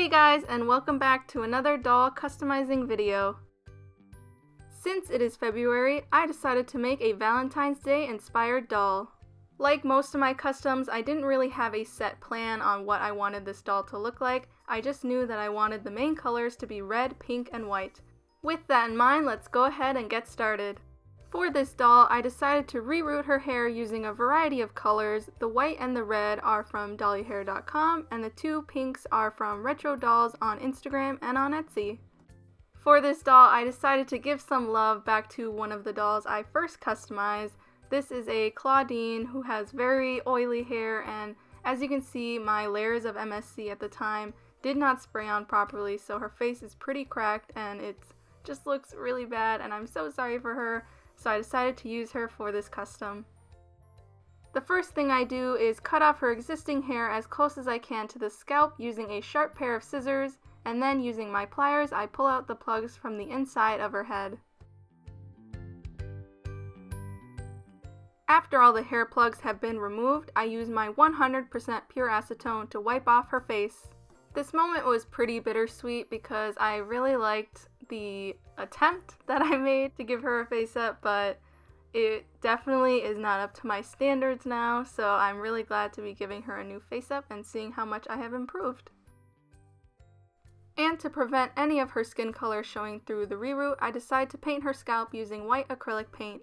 Hey guys, and welcome back to another doll customizing video. Since it is February, I decided to make a Valentine's Day inspired doll. Like most of my customs, I didn't really have a set plan on what I wanted this doll to look like. I just knew that I wanted the main colors to be red, pink, and white. With that in mind, let's go ahead and get started. For this doll, I decided to reroot her hair using a variety of colors. The white and the red are from dollyhair.com, and the two pinks are from Retro Dolls on Instagram and on Etsy. For this doll, I decided to give some love back to one of the dolls I first customized. This is a Clawdeen who has very oily hair, and as you can see, my layers of MSC at the time did not spray on properly, so her face is pretty cracked and it just looks really bad, and I'm so sorry for her. So I decided to use her for this custom. The first thing I do is cut off her existing hair as close as I can to the scalp using a sharp pair of scissors, and then using my pliers I pull out the plugs from the inside of her head. After all the hair plugs have been removed, I use my 100% pure acetone to wipe off her face. This moment was pretty bittersweet because I really liked the attempt that I made to give her a face up, but it definitely is not up to my standards now, so I'm really glad to be giving her a new face up and seeing how much I have improved. And to prevent any of her skin color showing through the reroot, I decided to paint her scalp using white acrylic paint.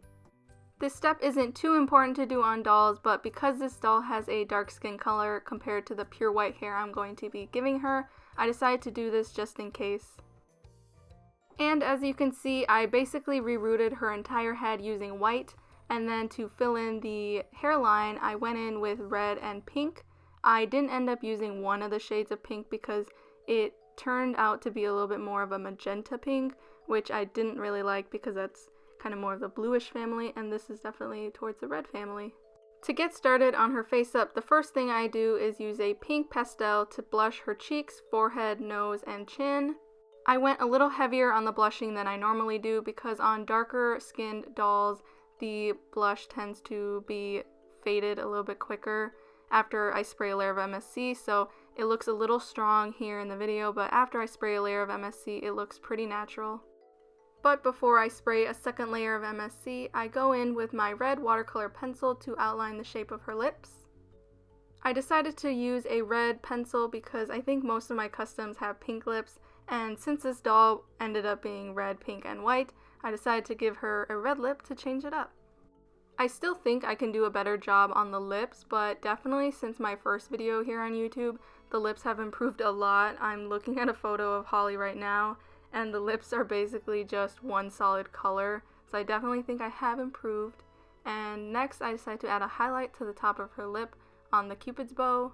This step isn't too important to do on dolls, but because this doll has a dark skin color compared to the pure white hair I'm going to be giving her, I decided to do this just in case. And as you can see, I basically rerooted her entire head using white, and then to fill in the hairline, I went in with red and pink. I didn't end up using one of the shades of pink because it turned out to be a little bit more of a magenta pink, which I didn't really like because that's kind of more of the bluish family, and this is definitely towards the red family. To get started on her face up, the first thing I do is use a pink pastel to blush her cheeks, forehead, nose, and chin. I went a little heavier on the blushing than I normally do because on darker skinned dolls, the blush tends to be faded a little bit quicker after I spray a layer of MSC, so it looks a little strong here in the video, but after I spray a layer of MSC, it looks pretty natural. But before I spray a second layer of MSC, I go in with my red watercolor pencil to outline the shape of her lips. I decided to use a red pencil because I think most of my customs have pink lips, and since this doll ended up being red, pink, and white, I decided to give her a red lip to change it up. I still think I can do a better job on the lips, but definitely since my first video here on YouTube, the lips have improved a lot. I'm looking at a photo of Holly right now, and the lips are basically just one solid color, so I definitely think I have improved. And next I decided to add a highlight to the top of her lip on the cupid's bow.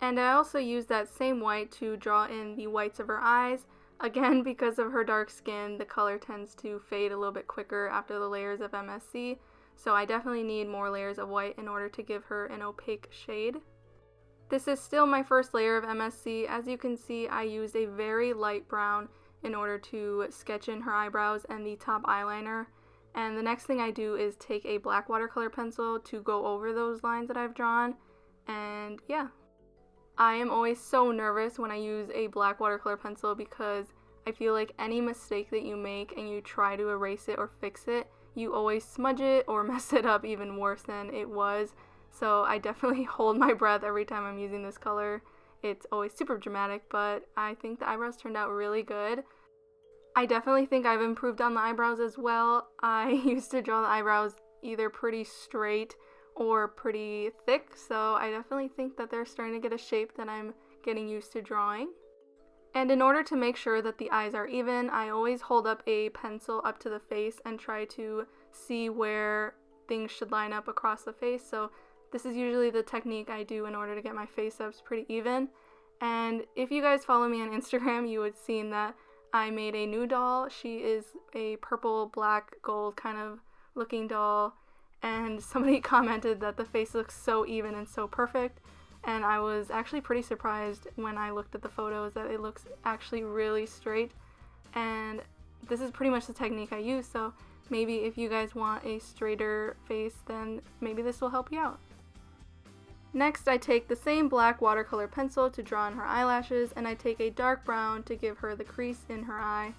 And I also used that same white to draw in the whites of her eyes. Again, because of her dark skin, the color tends to fade a little bit quicker after the layers of MSC, so I definitely need more layers of white in order to give her an opaque shade. This is still my first layer of MSC. As you can see, I used a very light brown in order to sketch in her eyebrows and the top eyeliner. And the next thing I do is take a black watercolor pencil to go over those lines that I've drawn. And yeah. I am always so nervous when I use a black watercolor pencil because I feel like any mistake that you make and you try to erase it or fix it, you always smudge it or mess it up even worse than it was. So I definitely hold my breath every time I'm using this color. It's always super dramatic, but I think the eyebrows turned out really good. I definitely think I've improved on the eyebrows as well. I used to draw the eyebrows either pretty straight or pretty thick, so I definitely think that they're starting to get a shape that I'm getting used to drawing. And in order to make sure that the eyes are even, I always hold up a pencil up to the face and try to see where things should line up across the face. So this is usually the technique I do in order to get my face ups pretty even. And if you guys follow me on Instagram, you would have seen that I made a new doll. She is a purple, black, gold kind of looking doll, and somebody commented that the face looks so even and so perfect, and I was actually pretty surprised when I looked at the photos that it looks actually really straight, and this is pretty much the technique I use, so maybe if you guys want a straighter face, then maybe this will help you out. Next, I take the same black watercolor pencil to draw on her eyelashes, and I take a dark brown to give her the crease in her eye.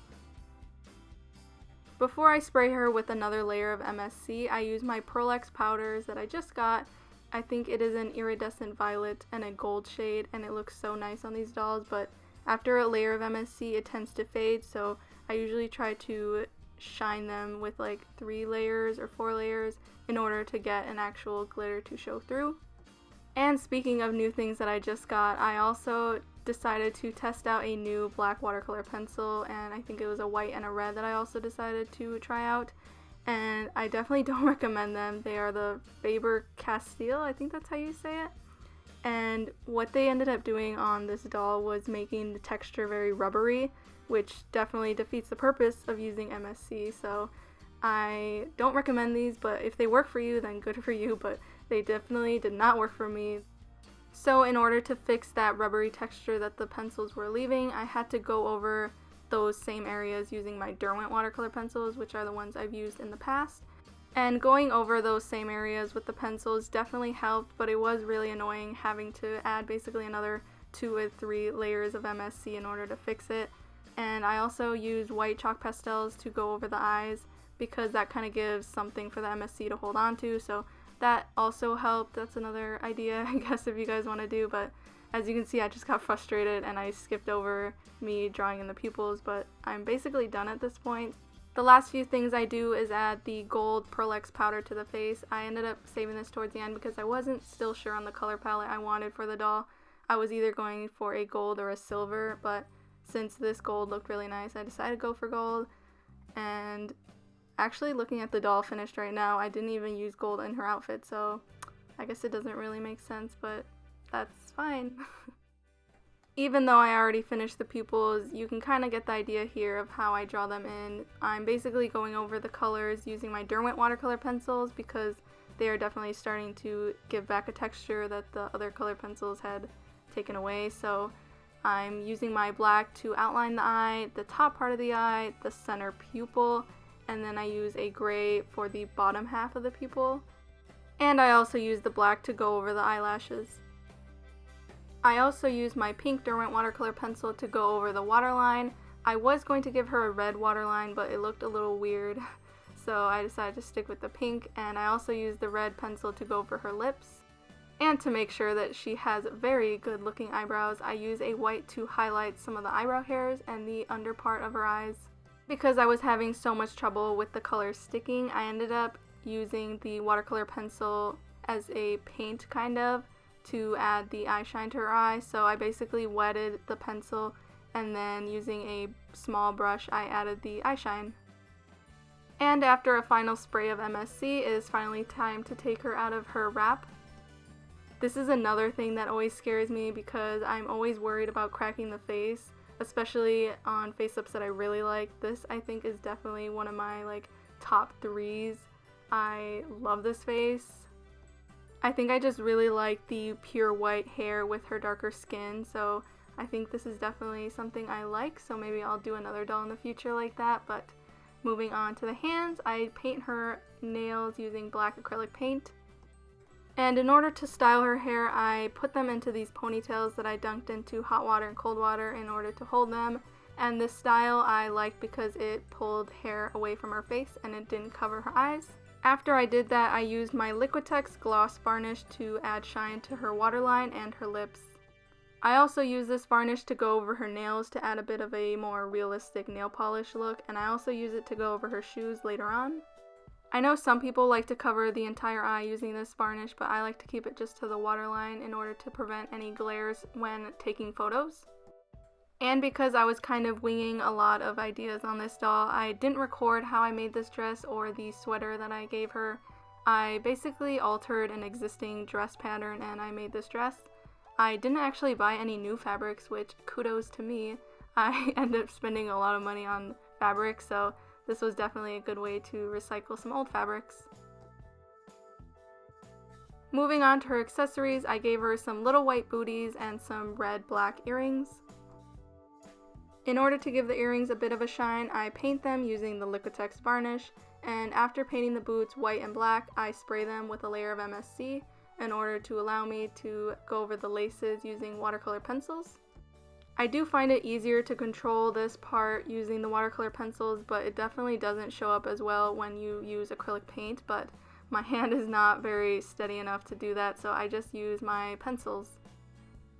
Before I spray her with another layer of MSC, I use my Pearl X powders that I just got. I think it is an iridescent violet and a gold shade, and it looks so nice on these dolls, but after a layer of MSC it tends to fade, so I usually try to shine them with like 3 layers or 4 layers in order to get an actual glitter to show through. And speaking of new things that I just got, I also decided to test out a new black watercolor pencil, and I think it was a white and a red that I also decided to try out, and I definitely don't recommend them. They are the Faber-Castell, I think that's how you say it. And what they ended up doing on this doll was making the texture very rubbery, which definitely defeats the purpose of using MSC, so I don't recommend these, but if they work for you, then good for you, but they definitely did not work for me. So in order to fix that rubbery texture that the pencils were leaving, I had to go over those same areas using my Derwent watercolor pencils, which are the ones I've used in the past. And going over those same areas with the pencils definitely helped, but it was really annoying having to add basically another 2 or 3 layers of MSC in order to fix it. And I also used white chalk pastels to go over the eyes because that kind of gives something for the MSC to hold on to, so that also helped. That's another idea, I guess, if you guys want to do, but as you can see, I just got frustrated and I skipped over me drawing in the pupils, but I'm basically done at this point. The last few things I do is add the gold Pearl X powder to the face. I ended up saving this towards the end because I wasn't still sure on the color palette I wanted for the doll. I was either going for a gold or a silver, but since this gold looked really nice, I decided to go for gold. And actually, looking at the doll finished right now, I didn't even use gold in her outfit, so I guess it doesn't really make sense, but that's fine. Even though I already finished the pupils, you can kind of get the idea here of how I draw them in. I'm basically going over the colors using my Derwent watercolor pencils because they are definitely starting to give back a texture that the other color pencils had taken away. So I'm using my black to outline the eye, the top part of the eye, the center pupil, and then I use a gray for the bottom half of the pupil. And I also use the black to go over the eyelashes. I also used my pink Derwent watercolor pencil to go over the waterline. I was going to give her a red waterline, but it looked a little weird, so I decided to stick with the pink, and I also used the red pencil to go over her lips. And to make sure that she has very good looking eyebrows, I use a white to highlight some of the eyebrow hairs and the under part of her eyes. Because I was having so much trouble with the colors sticking, I ended up using the watercolor pencil as a paint kind of to add the eye shine to her eye. So I basically wetted the pencil and then using a small brush I added the eye shine. And after a final spray of MSC, it is finally time to take her out of her wrap. This is another thing that always scares me because I'm always worried about cracking the face, especially on face-ups that I really like. This I think is definitely one of my top 3s. I love this face. I think I just really like the pure white hair with her darker skin, so I think this is definitely something I like, so maybe I'll do another doll in the future like that. But moving on to the hands, I paint her nails using black acrylic paint. And in order to style her hair, I put them into these ponytails that I dunked into hot water and cold water in order to hold them. And this style I like because it pulled hair away from her face and it didn't cover her eyes. After I did that, I used my Liquitex gloss varnish to add shine to her waterline and her lips. I also used this varnish to go over her nails to add a bit of a more realistic nail polish look, and I also use it to go over her shoes later on. I know some people like to cover the entire eye using this varnish, but I like to keep it just to the waterline in order to prevent any glares when taking photos. And because I was kind of winging a lot of ideas on this doll, I didn't record how I made this dress or the sweater that I gave her. I basically altered an existing dress pattern and I made this dress. I didn't actually buy any new fabrics, which kudos to me. I ended up spending a lot of money on fabrics, so this was definitely a good way to recycle some old fabrics. Moving on to her accessories, I gave her some little white booties and some red-black earrings. In order to give the earrings a bit of a shine, I paint them using the Liquitex varnish, and after painting the boots white and black, I spray them with a layer of MSC, in order to allow me to go over the laces using watercolor pencils. I do find it easier to control this part using the watercolor pencils, but it definitely doesn't show up as well when you use acrylic paint, but my hand is not very steady enough to do that, so I just use my pencils.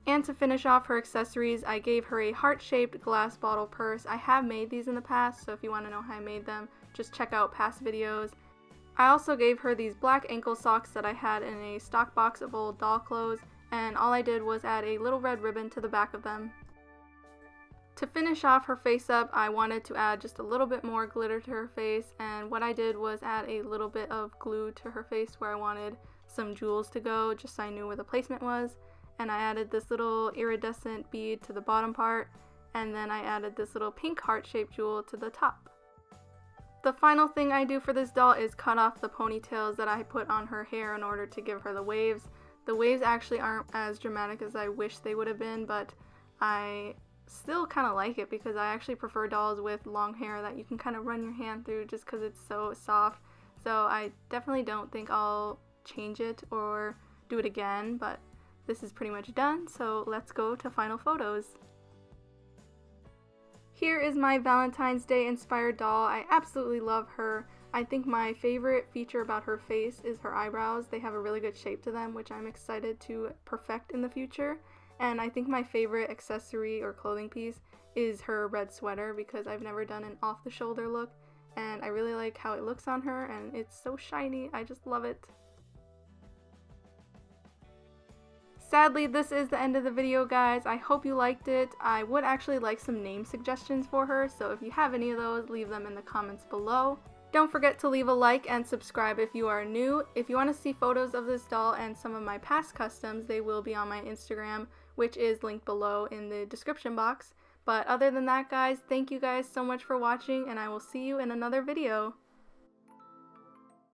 And to finish off her accessories, I gave her a heart-shaped glass bottle purse. I have made these in the past, so if you want to know how I made them, just check out past videos. I also gave her these black ankle socks that I had in a stock box of old doll clothes, and all I did was add a little red ribbon to the back of them. To finish off her face up, I wanted to add just a little bit more glitter to her face, and what I did was add a little bit of glue to her face where I wanted some jewels to go, just so I knew where the placement was. And I added this little iridescent bead to the bottom part, and then I added this little pink heart-shaped jewel to the top. The final thing I do for this doll is cut off the ponytails that I put on her hair in order to give her the waves. The waves actually aren't as dramatic as I wish they would have been, but I still kind of like it because I actually prefer dolls with long hair that you can kind of run your hand through just because it's so soft. So I definitely don't think I'll change it or do it again, but this is pretty much done, so let's go to final photos. Here is my Valentine's Day inspired doll. I absolutely love her. I think my favorite feature about her face is her eyebrows. They have a really good shape to them, which I'm excited to perfect in the future. And I think my favorite accessory or clothing piece is her red sweater because I've never done an off-the-shoulder look, and I really like how it looks on her, and it's so shiny. I just love it. Sadly, this is the end of the video, guys. I hope you liked it. I would actually like some name suggestions for her, so if you have any of those, leave them in the comments below. Don't forget to leave a like and subscribe if you are new. If you want to see photos of this doll and some of my past customs, they will be on my Instagram, which is linked below in the description box. But other than that, guys, thank you guys so much for watching, and I will see you in another video.